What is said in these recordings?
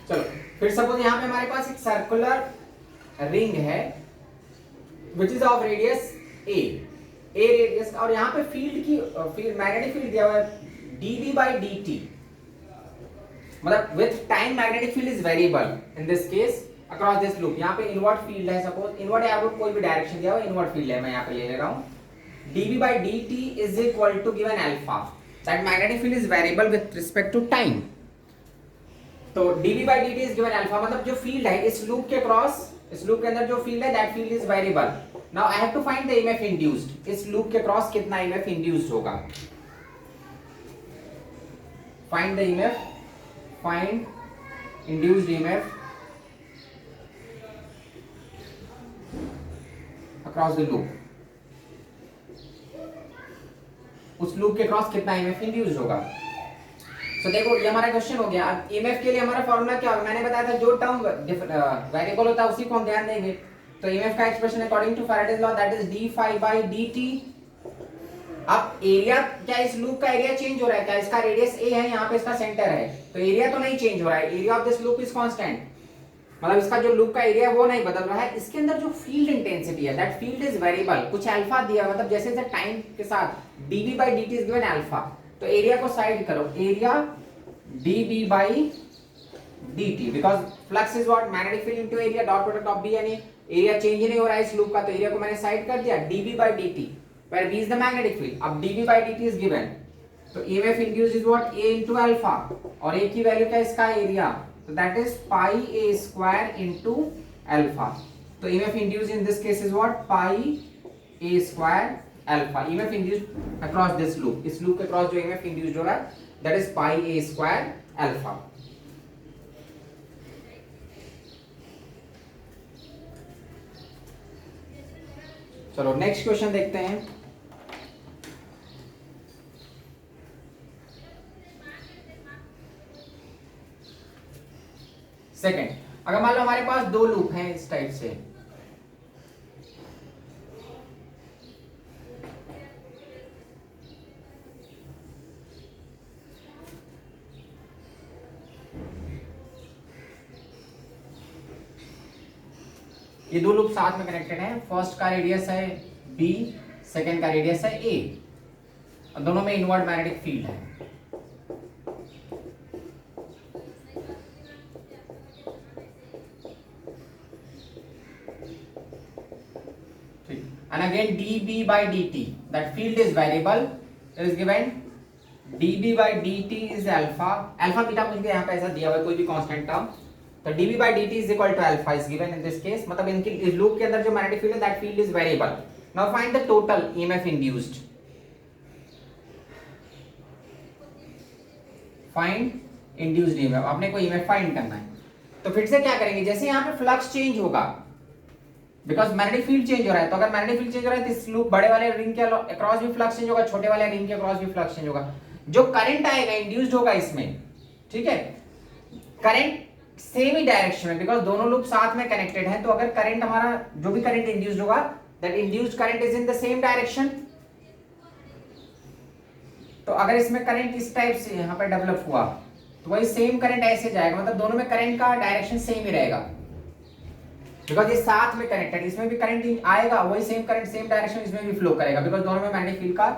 चलो फिर सपोज यहाँ पे हमारे पास एक सर्कुलर रिंग है which is of radius A radius, और यहाँ पे फील्ड की मैग्नेटिक फील्ड दिया हुआ है dv बाई dt, मतलब with time magnetic field is variable in this case across this loop. यहाँ पे इनवर्ट फील्ड है, सपोज इनवर्ट या आउटवर्ड कोई भी डायरेक्शन दिया हुआ इनवर्ट फील्ड है, मैं यहाँ पे ले रहा हूँ dv by dt is equal to given alpha, that magnetic field is variable with respect to time. तो dv by dt is given alpha, मतलब जो फील्ड है इस लूप के क्रॉस, इस लूप के अंदर जो फील्ड है that field is variable. Now I have to find the EMF induced, इस लूप के क्रॉस कितना ईएमएफ इंड्यूस्ड होगा। Find the EMF, find induced EMF across the loop, उस लूप के क्रॉस कितना ईएमएफ इंड्यूस्ड होगा। तो देखो ये हमारा क्वेश्चन हो गया। अब ईएमएफ के लिए हमारा फॉर्मूला क्या होगा, मैंने बताया था जो टर्म वेरिएबल होता है उसी को हम ध्यान देंगे। तो ईएमएफ का expression according to Faraday's law that is d phi by dt। अब एरिया, क्या इस लूप का एरिया चेंज हो रहा है, क्या इसका रेडियस a है, यहाँ पे इसका सेंटर है, तो एरिया तो नहीं चेंज हो रहा है, area of this loop is constant, मतलब इसका जो लूप का एरिया है वो नहीं बदल रहा है। इसके अंदर जो फील्ड इंटेंसिटी है दैट फील्ड इज वेरिएबल, कुछ अल्फा दिया, मतलब जैसे जैसे टाइम के साथ dv by dt is given alpha, तो एरिया को साइड करो, area dv by dt, because flux is what magnetic field into area dot product of b, यानी एरिया चेंज ही नहीं हो रहा है इस लूप का, तो एरिया को मैंने साइड कर दिया dv by dt, where b is the magnetic field। अब dv by dt is given, तो EMF induced is what, a into alpha, और a की वैल्यू क्या है इसका area, so that is pi a square into alpha। तो EMF induced in this case is what, pi a square alpha। EMF induced across this loop, इस loop के cross जो EMF induced हो रहा है that is pi a square alpha। चलो next question देखते हैं। सेकंड, अगर मान लो हमारे पास दो लूप हैं इस टाइप से, ये दो लूप साथ में कनेक्टेड हैं, फर्स्ट का रेडियस है b, सेकंड का रेडियस है a, और दोनों में इनवर्ट मैग्नेटिक फील्ड है। And again dB by dt, that field is variable, it is given dB by dt is alpha, alpha beta कुछ भी यहाँ पे ऐसा दिया हुआ है कोई भी कांस्टेंट टर्म, तो dB by dt is equal to alpha is given in this case, मतलब इनकी इस लूप के अंदर जो मैग्नेटिक फील्ड है that field is variable। Now find the total EMF induced, find induced EMF, आपने को EMF फाइंड करना है। तो फिर से क्या करेंगे, जैसे यहाँ पे फ्लक्स चेंज होगा बिकॉज मैग्नेटिक फील्ड चेंज हो रहा है, तो अगर मैग्नेटिक फील्ड चेंज हो रहा है तो इस लूप बड़े वाले रिंग के अक्रॉस भी फ्लक्स चेंज होगा, छोटे वाले रिंग के अक्रॉस भी फ्लक्स चेंज होगा। जो करंट आएगा इंड्यूस्ड होगा इसमें, ठीक है, करंट सेम ही डायरेक्शन में, बिकॉज दोनों लूप साथ में कनेक्टेड हैं, तो अगर करंट हमारा जो भी करंट इंड्यूस्ड होगा that induced current is in the same direction. तो अगर इसमें करंट इस टाइप से यहाँ पे डेवलप हुआ तो वही सेम करंट ऐसे जाएगा, मतलब दोनों में करंट का डायरेक्शन सेम ही रहेगा, बिकॉज ये साथ में कनेक्टेड, इसमें भी करंट आएगा वही सेम करंट सेम डायरेक्शन इसमें भी फ्लो करेगा, बिकॉज दोनों में मैग्नेटिक फील्ड का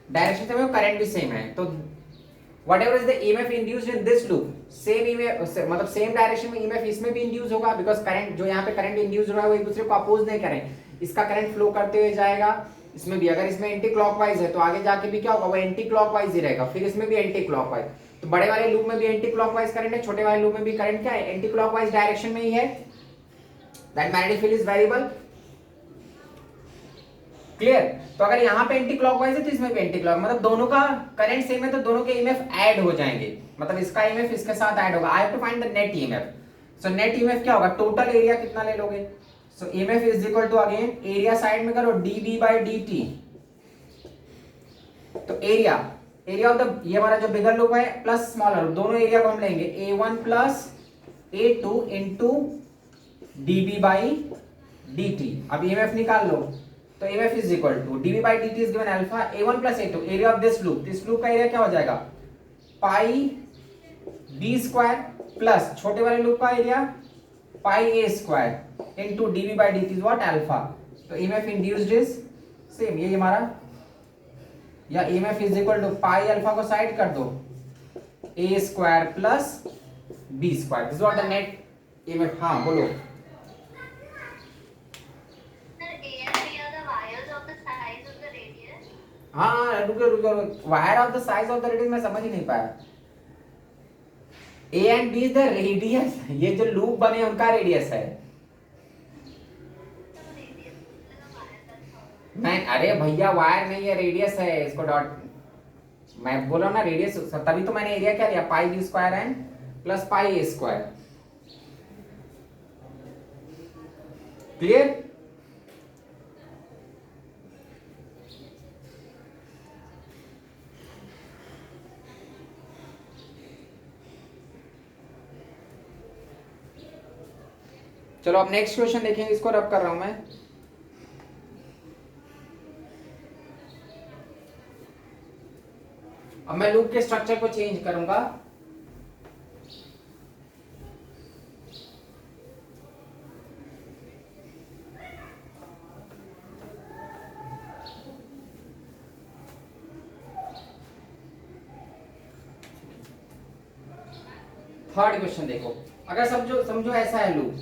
डायरेक्शन सेम है, करंट भी सेम है। तो whatever is the EMF induced in this loop, same EMF, मतलब सेम डायरेक्शन में ईएमएफ इसमें भी इंड्यूस होगा, बिकॉज करंट जो यहाँ पे करंट इंड्यूस हो रहा है वो एक दूसरे को अपोज नहीं करें, इसका करंट फ्लो करते हुए जाएगा, इसमें भी अगर इसमें एंटी क्लॉकवाइज है तो आगे जाके भी क्या होगा, वो एंटी क्लॉकवाइज ही रहेगा, फिर इसमें भी एंटी क्लॉकवाइज। तो बड़े वाले लूप में भी एंटी क्लॉकवाइज करंट है, छोटे वाले लूप में भी करंट क्या है, एंटी क्लॉकवाइज डायरेक्शन में ही है, that magnetic field is variable. Clear. तो अगर यहाँ पे एंटी क्लॉकवाइज है तो इसमें भी एंटी क्लॉक, मतलब दोनों का करंट सेम है तो दोनों के ईएमएफ ऐड हो जाएंगे, मतलब इसका ईएमएफ इसके साथ ऐड होगा। I have to find the net EMF. So net EMF क्या होगा, टोटल एरिया कितना ले लोगे, so EMF is equal to again area side में करो dB by dt, तो एरिया ऑफ द ये हमारा जो बिगर लूप है प्लस स्मॉलर, दोनों एरिया को हम लेंगे a1 plus a2 into dB by dt। अब ईएमएफ निकाल लो, तो EMF is equal to dB by dt is given alpha a1 plus a2, area of this loop का एरिया क्या हो जाएगा, पाई b स्क्वायर प्लस छोटे वाले लूप का area pi a square into dv by d t is what alpha. तो EMF induced is same, ये हमारा, या EMF is equal to pi alpha को साइड कर दो, a square plus b square, this what the net EMF. हाँ बोलो। हाँ रुको रुको, wire of the size of the radius मैं समझ ही नहीं पाया। A and b is the radius, ये जो लूप बने उनका रेडियस है। मैं, अरे भैया वायर नहीं है, रेडियस है, इसको डॉट, मैं बोला ना रेडियस, तभी तो मैंने एरिया क्या लिया, pi b square and plus pi a square. Clear? चलो अब नेक्स्ट क्वेश्चन देखेंगे, इसको रब कर रहा हूं मैं। अब मैं लूप के स्ट्रक्चर को चेंज करूंगा। थर्ड क्वेश्चन देखो, अगर समझो समझो ऐसा है लूप,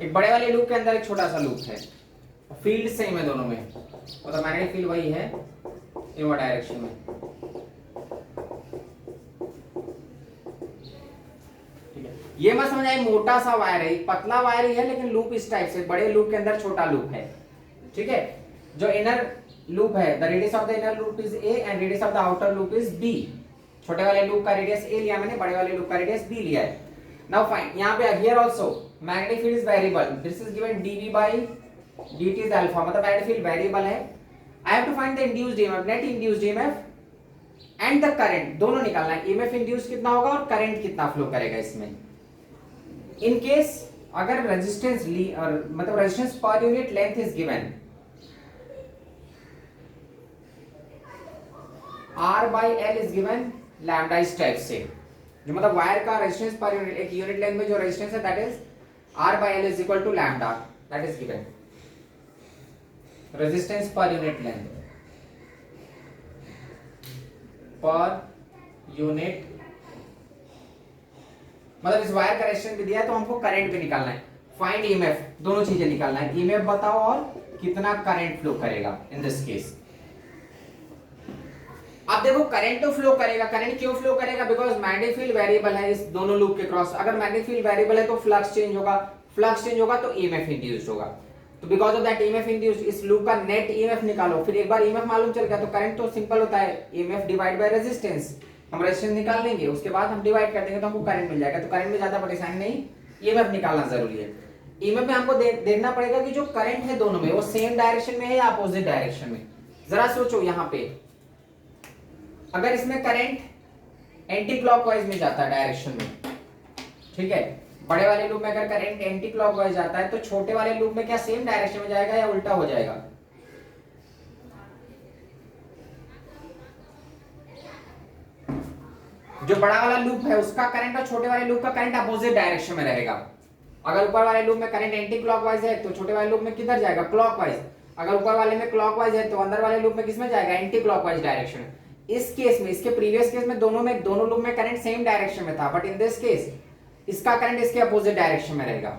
एक बड़े वाले लूप के अंदर एक छोटा सा लूप है, फील्ड सेम है दोनों में, मतलब मैग्नेटिक फील्ड वही है इनवर्ड डायरेक्शन में। ठीक है, ये मत समझ आए मोटा सा वायर है, पतला वायर ही है लेकिन लूप इस टाइप से, बड़े लूप के अंदर छोटा लूप है। ठीक है, जो इनर लूप है, the radius of the inner loop is A and radius of the outer loop is B. छोटे वाले लूप का रेडियस ए लिया मैंने, बड़े वाले लूप का रेडियस बी लिया है। नाउ फाइंड, यहां पे here also magnetic field is variable, this is given dv by dt is alpha, मतलब मैग्नेटिक फील्ड वेरिएबल है। I have to find the induced EMF, net induced EMF and the current, दोनों निकालना है। EMF induce कितना होगा और current कितना flow करेगा इसमें। इन केस अगर रेजिस्टेंस और मतलब resistance per unit length is given R by L is given lambda इस टाइप से, जो मतलब वायर का रेजिस्टेंस पर यूनिट, एक यूनिट लेंथ में जो रेजिस्टेंस है that is R by L is equal to lambda, that is given resistance per unit length per unit, मतलब इस वायर का रेजिस्टेंस भी दिया है तो हमको करंट भी निकालना है। फाइंड ईएमएफ, दोनों चीजें निकालना है, ईएमएफ बताओ और कितना करंट फ्लो करेगा इन दिस केस। अब देखो करंट तो फ्लो करेगा, करंट क्यों फ्लो करेगा, बिकॉज मैग्नेटिक फील्ड वेरिएबल है इस दोनों लूप के क्रॉस। अगर मैग्नेटिक फील्ड वेरिएबल है तो फ्लक्स चेंज होगा, फ्लक्स चेंज होगा तो ईएमएफ इंड्यूस्ड होगा। तो because of that EMF induced, इस लूप का नेट ईएमएफ निकालो। फिर एक बार ईएमएफ मालूम चल गया तो करंट तो सिंपल होता है, ईएमएफ डिवाइड बाय रेजिस्टेंस, हम रेजिस्टेंस निकाल लेंगे, उसके बाद हम डिवाइड कर देंगे तो हमको करंट मिल जाएगा। तो करंट में ज्यादा परेशानी नहीं, ईएमएफ निकालना जरूरी है। ईएमएफ में हमको देखना पड़ेगा कि जो करंट है दोनों में वो सेम डायरेक्शन में है या अपोजिट डायरेक्शन में। जरा सोचो, यहाँ पे अगर इसमें करंट एंटी क्लॉकवाइज में जाता है डायरेक्शन में, ठीक है, बड़े वाले लूप में अगर करंट एंटी क्लॉकवाइज जाता है तो छोटे वाले लूप में क्या सेम डायरेक्शन में जाएगा या उल्टा हो जाएगा? जो बड़ा वाला लूप है उसका करंट और छोटे वाले लूप का करंट अपोजिट डायरेक्शन में रहेगा। अगर ऊपर वाले लूप में करंट एंटी क्लॉकवाइज है तो छोटे वाले लूप में किधर जाएगा? क्लॉकवाइज। अगर ऊपर वाले में क्लॉकवाइज है तो अंदर वाले लूप में किसमें जाएगा? Anti clockwise direction. इस केस में, इसके प्रीवियस केस में दोनों लूप में करंट सेम डायरेक्शन में था, बट इन दिस केस इसका करंट इसके अपोजिट डायरेक्शन में रहेगा।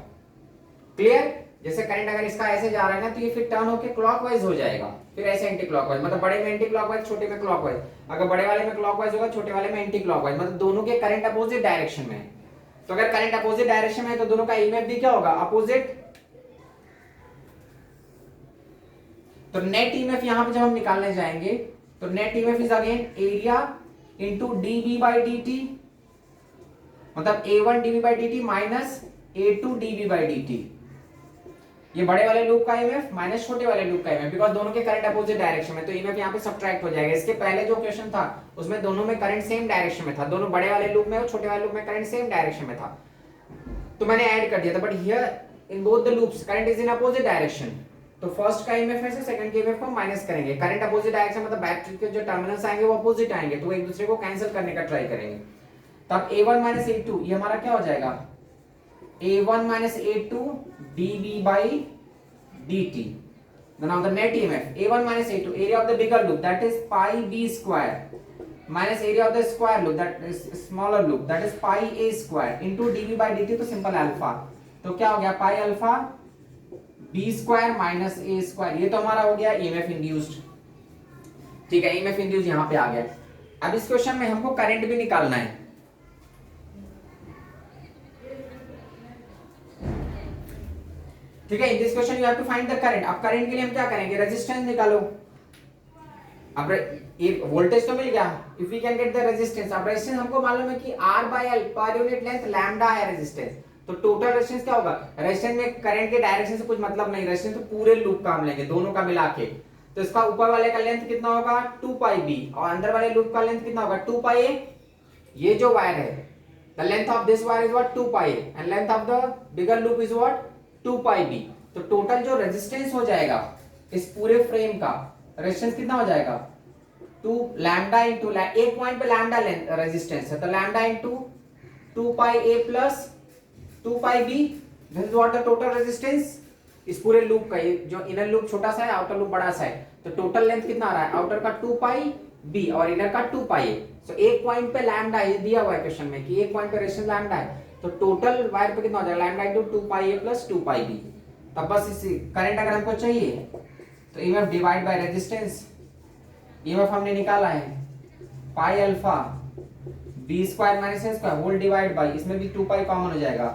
क्लियर? जैसे करंट अगर इसका ऐसे जा रहा है ना तो ये फिर टर्न होकर क्लॉकवाइज हो जाएगा, फिर ऐसे एंटी क्लॉकवाइज, मतलब बड़े में एंटी क्लॉकवाइज, छोटे में क्लॉकवाइज। अगर बड़े वाले में क्लॉकवाइज होगा, छोटे वाले में एंटी क्लॉकवाइज, मतलब दोनों के करंट अपोजिट डायरेक्शन में है। तो अगर करंट अपोजिट डायरेक्शन में है तो दोनों का ईएमएफ भी क्या होगा? अपोजिट। तो नेट ईएमएफ यहां पे जब हम निकालने जाएंगे तो net EMF is again area into dv by dt, मतलब a1 dv by dt minus a2 dv by dt। ये बड़े वाले लूप का ईएमएफ माइनस छोटे वाले लूप का ईएमएफ, बिकॉज़ दोनों के करंट अपोजिट डायरेक्शन में, तो ईएमएफ यहां पे सब्ट्रैक्ट हो जाएगा। इसके पहले जो क्वेश्चन था उसमें दोनों में करंट सेम डायरेक्शन में था, दोनों बड़े वाले लूप में और छोटे वाले लूप में करंट सेम डायरेक्शन में था, तो मैंने ऐड कर दिया था। But here in both the loops current is in opposite direction, तो फर्स्ट का ईएमएफ में से सेकंड के ईएमएफ को माइनस करेंगे। करंट अपोजिट डायरेक्शन मतलब बैटरी के जो टर्मिनल्स आएंगे वो अपोजिट आएंगे, तो एक दूसरे को कैंसिल करने का ट्राई करेंगे। तब A1 माइनस A2 ये हमारा क्या हो जाएगा, A1 minus A2 dV by dt। Now the net EMF A1 minus A2, area of the bigger loop that is pi b square minus area of the square loop that is smaller loop that is pi a square into dV by dt, तो simple alpha, तो क्या हो गया पाई alpha b square minus a square, ये तो हमारा हो गया EMF इंड्यूस्ड। ठीक है, EMF इंड्यूस्ड यहाँ पे आ गया। अब इस क्वेश्चन में हमको करंट भी निकालना है। ठीक है, in this question you have to find the current. अब करंट के लिए हम क्या करेंगे, रेजिस्टेंस निकालो। अब ये वोल्टेज तो मिल गया, if we can get the resistance. अब रेजिस्टेंस हमको मालूम है कि R by L per unit length lambda है रेजिस्टेंस, तो टोटल रेजिस्टेंस क्या होगा। रेजिस्टेंस में करंट के डायरेक्शन से कुछ मतलब नहीं, रेजिस्टेंस तो पूरे लूप का हम लेंगे, दोनों का मिला के। तो इसका ऊपर वाले का लेंथ कितना होगा 2 पाई b और अंदर वाले लूप का लेंथ कितना होगा 2 पाई a। ये जो वायर है, the length of this wire is what 2 pi a and length of the bigger loop is what 2 pi b। तो टोटल जो रेजिस्टेंस हो जाएगा इस पूरे फ्रेम का रेजिस्टेंस कितना हो जाएगा 2 लैम्डा इनटू, एक पॉइंट पे लैम्डा रेजिस्टेंस है, तो lambda into 2 pi a plus 2 pi b, this is what the total resistance इस पूरे लूप का। ये जो इनर लूप छोटा सा है, आउटर लूप बड़ा सा है, तो टोटल लेंथ कितना आ रहा है, आउटर का 2 पाई b और इनर का 2 पाई a। सो एक पॉइंट पे लैम्डा ये दिया हुआ है क्वेश्चन में कि एक पॉइंट पे रेजिस्टेंस लैम्डा है, तो टोटल वायर पे कितना हो जाएगा lambda into 2 pi a plus 2 pi b। तब बस इसी करंट अगर हमको चाहिए तो EMF divide by resistance, EMF हमने निकाला है pi alpha b square minus a square whole divide by, इसमें भी 2 पाई कॉमन हो जाएगा,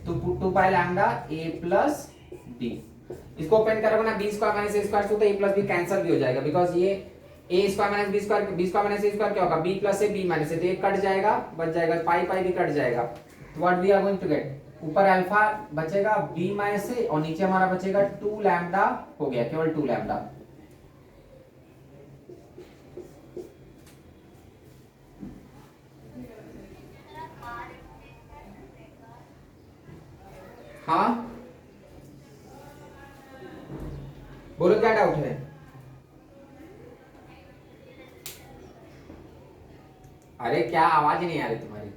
तो 2 pi lambda a plus b। इसको ओपन करोगे ना b square minus a square, तो a प्लस b कैंसिल भी हो जाएगा, बिकॉज ये a square minus b square minus a square क्या होगा b plus a b minus a, तो एक कट जाएगा बच जाएगा पाई पाई भी कट जाएगा। तो what we are going to get, ऊपर अल्फा बचेगा b माइनस a और नीचे हमारा बचेगा 2 लैम्डा, हो गया केवल 2 लैम्डा। हाँ बोलो क्या डाउट है। अरे क्या आवाज नहीं आ रही तुम्हारी।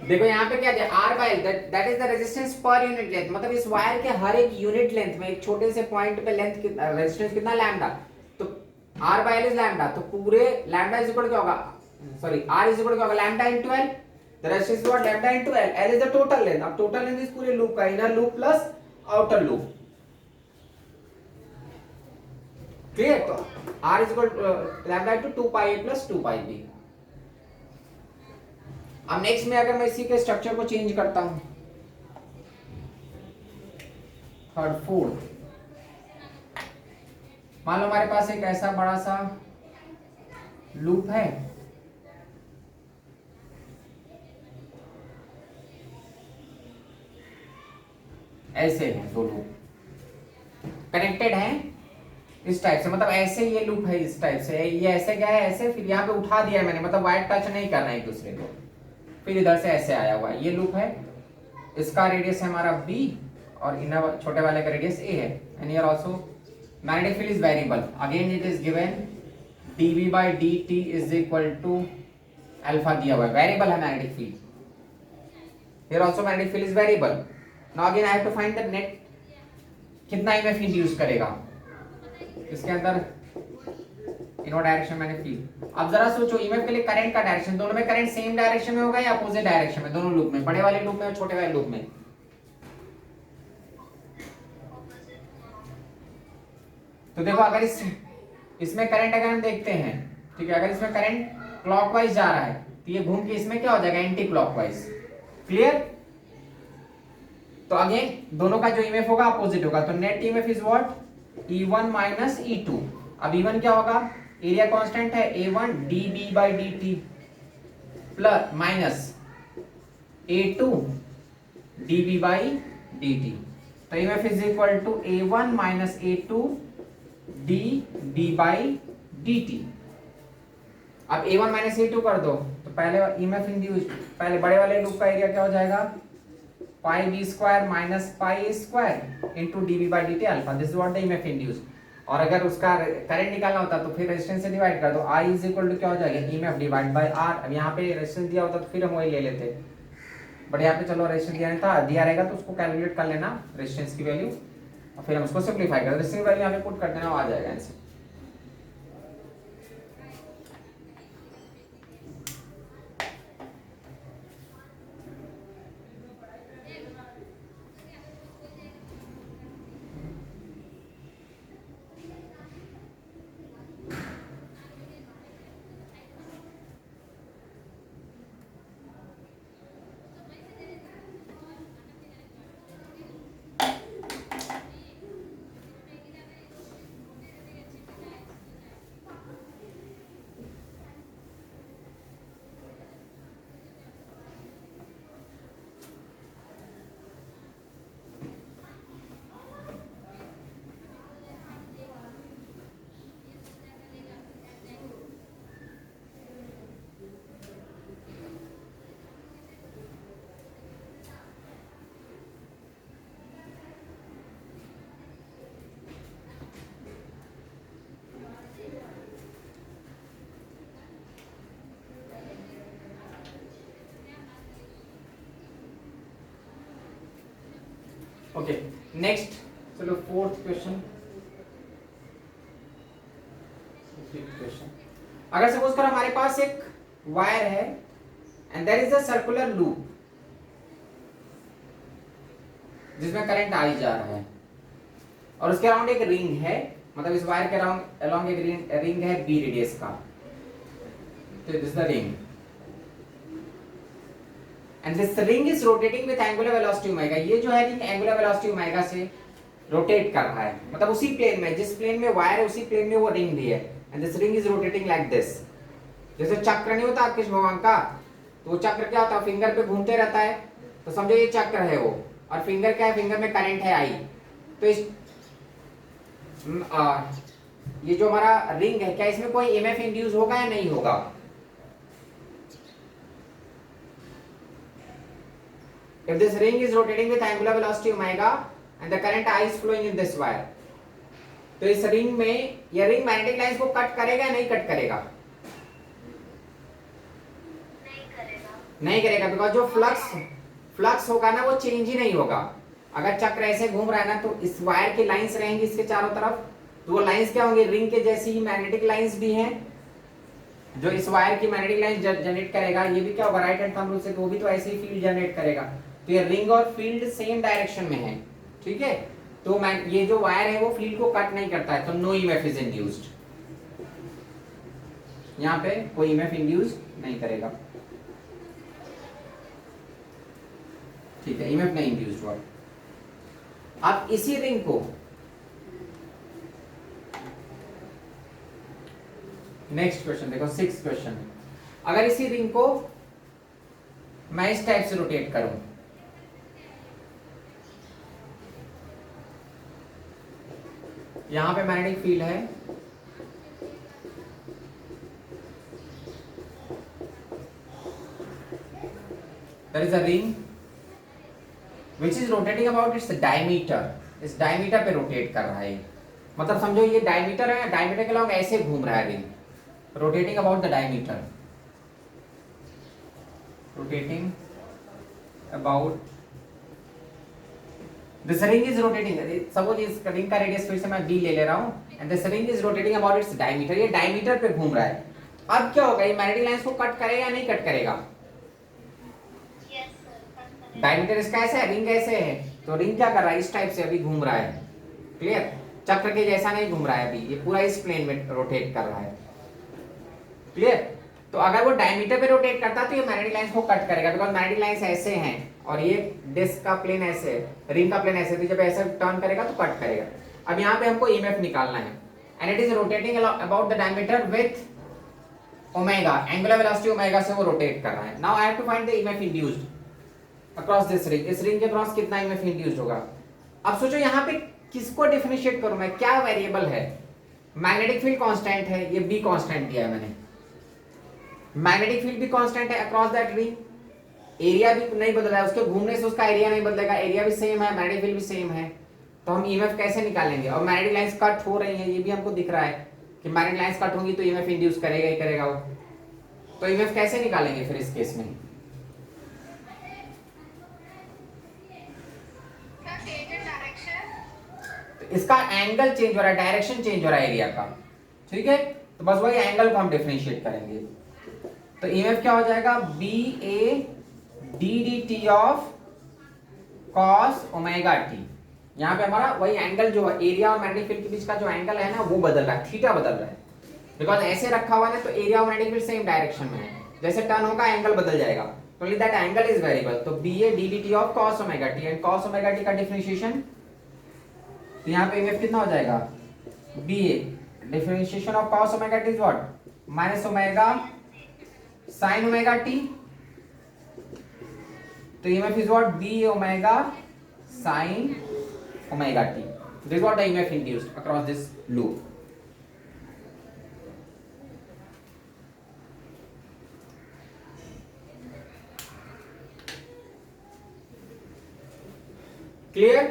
देखो यहाँ पे क्या दिया R by L, that is the resistance per unit length, मतलब इस वायर के हर एक यूनिट लेंथ में एक छोटे से पॉइंट पे लेंथ कितना रेजिस्टेंस कितना लैम्डा, तो R by L is lambda, तो पूरे लैम्डा इज इक्वल क्या होगा, सॉरी R इज इक्वल क्या होगा lambda into L, the resistance is what lambda into L, L is the total length. अब टोटल लेंथ इस पूरे लूप का, inner loop plus outer loop, clear. तो R is equal lambda into 2 pi a plus 2 pi b। अब next में अगर मैं इसी के स्ट्रक्चर को चेंज करता हूं, थर्ड फोर्थ, मान लो हमारे पास एक ऐसा बड़ा सा लूप है, ऐसे हैं दो लूप कनेक्टेड हैं इस टाइप से, मतलब ऐसे ये लूप है इस टाइप से, ये ऐसे गया है ऐसे, फिर यहाँ पे उठा दिया है मैंने, मतलब वायर टच नहीं कर रहे हैं एक दूसरे को, फिर इधर से ऐसे आया हुआ है, ये लूप है, इसका रेडियस है हमारा b और इनर छोटे वाले का रेडियस a है, and here also magnetic field is variable, again it is given dv by dt is equal to alpha दिया हुआ है, वेरिएबल है magnetic field, here also magnetic field is variable. Now again I have to find the net, कितना EMF induce करेगा इसके अंदर, इन direction मैंने field. अब जरा सोचो EMF के लिए करंट का डायरेक्शन, दोनों में करंट सेम डायरेक्शन में होगा या अपोजिट डायरेक्शन में, दोनों लूप में, बड़े वाले लूप में और छोटे वाले लूप में। तो देखो अगर इसमें करंट अगर हम देखते हैं, ठीक है, अगर इसमें करंट क्लॉकवाइज जा रहा है तो ये घूम के इसमें क्या हो जाएगा एंटी क्लॉकवाइज, क्लियर। तो अगेन दोनों का जो EMF होगा अपोजिट होगा, तो net EMF is what E1 minus E2। अब E1 क्या होगा, एरिया कांस्टेंट है A1 dB by dt plus minus A2 dB by dt, तो EMF is equal to A1 minus A2 dB by dt। अब A1 minus A2 कर दो, तो पहले ईएमएफ इंड्यूस्ड, पहले बड़े वाले लूप का एरिया क्या हो जाएगा, pi b square minus pi a square into d v by d t alpha, this is what the EMF induced. और अगर उसका करंट निकालना होता तो फिर रेजिस्टेंस से डिवाइड कर दो, आई इज इक्वल टू क्या हो जाएगा, ईएमएफ डिवाइड बाय आर। अब यहाँ पे रेजिस्टेंस दिया होता तो फिर हम वही ले लेते, बट यहाँ पे चलो रेजिस्टेंस दिया नहीं था, दिया रहेगा तो उसको कैलकुलेट कर लेना रेजिस्टेंस की वैल्यू, और फिर हम उसको सिंप्लीफाई कर, रेजिस्टेंस वैल्यू यहाँ पे पुट कर देना, आ जाएगा आंसर। ओके नेक्स्ट, चलो फोर्थ क्वेश्चन। अगर सपोज करो हमारे पास एक वायर है and there is a circular loop जिसमें करंट आ ही जा रहा है, और उसके अराउंड एक रिंग है, मतलब इस वायर के अराउंड अलोंग एक रिंग है बी रेडियस का, तो this the ring and this ring is rotating with angular velocity omega. ये जो है रिंग एंगुलर वेलोसिटी ओमेगा से रोटेट कर रहा है, मतलब उसी प्लेन में, जिस प्लेन में वायर है उसी प्लेन में वो रिंग भी है, and this ring is rotating like this. जैसे चक्र नहीं होता कृष्ण भगवान का, तो वो चक्र क्या होता है, फिंगर पे घूमते रहता है, तो समझो ये चक्र है वो, और फिंगर क्या है, फिंगर में करंट है आई, तो इस ये जो हमारा रिंग है, क्या इसमें कोई ईएमएफ इंड्यूस होगा या नहीं होगा? If this ring is rotating with angular velocity omega and the current I is flowing in this wire, तो इस रिंग में यह रिंग मैग्नेटिक लाइंस को कट करेगा या नहीं कट करेगा? नहीं करेगा, बिकॉज जो फ्लक्स होगा ना वो चेंज ही नहीं होगा। अगर चक्र ऐसे घूम रहा है ना, तो इस वायर की लाइंस रहेंगी इसके चारों तरफ, तो वो लाइंस क्या होंगी, रिंग के जैसी ही मैग्नेटिक लाइंस भी हैं, जो इस वायर की मैग्नेटिक लाइंस जनरेट करेगा, ये भी क्या होगा, राइट हैंड थंब रूल से, तो वो भी तो ऐसे ही फील्ड जनरेट करेगा। तो ये रिंग और फील्ड सेम डायरेक्शन में है, ठीक है, तो ये जो वायर है वो फील्ड को कट नहीं करता है, तो नो ईएमएफ इज इंड्यूस्ड, यहाँ पे कोई ईएमएफ इंड्यूस नहीं करेगा, ठीक है, ईएमएफ नहीं इंड्यूस्ड हुआ। अब इसी रिंग को नेक्स्ट क्वेश्चन देखो, 6th क्वेश्चन, अगर इसी रिंग को मैं इस टाइप से रोटेट करूं, यहां पे मैग्नेटिक फील्ड है, there is a ring which is rotating about its diameter, इस डायमीटर पे रोटेट कर रहा है, मतलब समझो ये डायमीटर है, डायमीटर के अलॉन्ग ऐसे घूम रहा है ring, rotating about the diameter, rotating about this ring is rotating, suppose इस रिंग का रेडियस फिर से मैं d ले रहा हूं, and this ring is rotating about its diameter, ये डायमीटर पे घूम रहा है। अब क्या होगा, ये मैग्नेटिक लाइंस को कट करेगा या नहीं कट करेगा? डायमीटर इसका ऐसा है, रिंग ऐसे है, तो रिंग क्या कर रहा है, इस टाइप से अभी घूम रहा है, क्लियर, चक्र के जैसा नहीं घूम रहा है अभी, ये पूरा इस प्लेन में रोटेट कर रहा है, क्लियर। तो अगर वो डायमीटर पे रोटेट करता तो ये मैग्नेटिक लाइंस को कट करेगा, बिकॉज मैग्नेटिक लाइंस ऐसे हैं और ये डिस्क का प्लेन ऐसे, रिंग का प्लेन ऐसे, तो जब ऐसे टर्न करेगा तो कट करेगा। अब यहाँ पे हमको ईएमएफ निकालना है, and it is rotating about the diameter with omega, angular velocity omega से वो रोटेट कर रहा है। Now I have to find the EMF induced across this ring, इस रिंग के अक्रॉस कितना ईएमएफ इंड्यूस्ड होगा। अब सोचो यहाँ पे किसको डिफरेंशिएट करूं मैं, क्या वेरिएबल है, मैग्नेटिक फील्ड कांस्टेंट है, ये बी कांस्टेंट दिया है मैंने, मैग्नेटिक फील्ड भी कांस्टेंट है अक्रॉस दैट रिंग, एरिया भी नहीं बदल रहा है, उसके घूमने से उसका एरिया नहीं बदलेगा, एरिया भी सेम है, मैग्नेटिक फील्ड भी सेम है। तो हम ईएमएफ कैसे निकालेंगे? और मैग्नेटिक लाइंस कट हो रही हैं, ये भी हमको दिख रहा है कि मैग्नेटिक लाइंस कट होंगी तो ईएमएफ इंड्यूस करेगा ही करेगा वो। तो ईएमएफ कैसे निकालेंगे फिर इस केस में? तो इसका एंगल चेंज हो रहा है, डायरेक्शन चेंज हो रहा है एरिया का, ठीक है। तो बस वही एंगल को हम डिफरेंशिएट करेंगे। तो ईएमएफ क्या हो जाएगा? B A d d t of cos omega t. यहाँ पे हमारा वही एंगल जो एरिया और मैग्नेटिक फील्ड के बीच का जो एंगल है ना वो बदल रहा है, थीटा बदल रहा है। बिकॉज ऐसे रखा हुआ है तो एरिया और मैग्नेटिक फील्ड सेम डायरेक्शन में है, जैसे टर्न होगा एंगल बदल जाएगा, only that angle is variable. तो b A d d t of cos omega t, and cos omega t का डिफरेंशिएशन, तो यहाँ पे ईएमएफ कितना हो जाएगा? B a differentiation of cos omega t is what? Minus omega sine omega t. तो EMF is what? B omega sine omega t. This is what the EMF induced across this loop. Clear?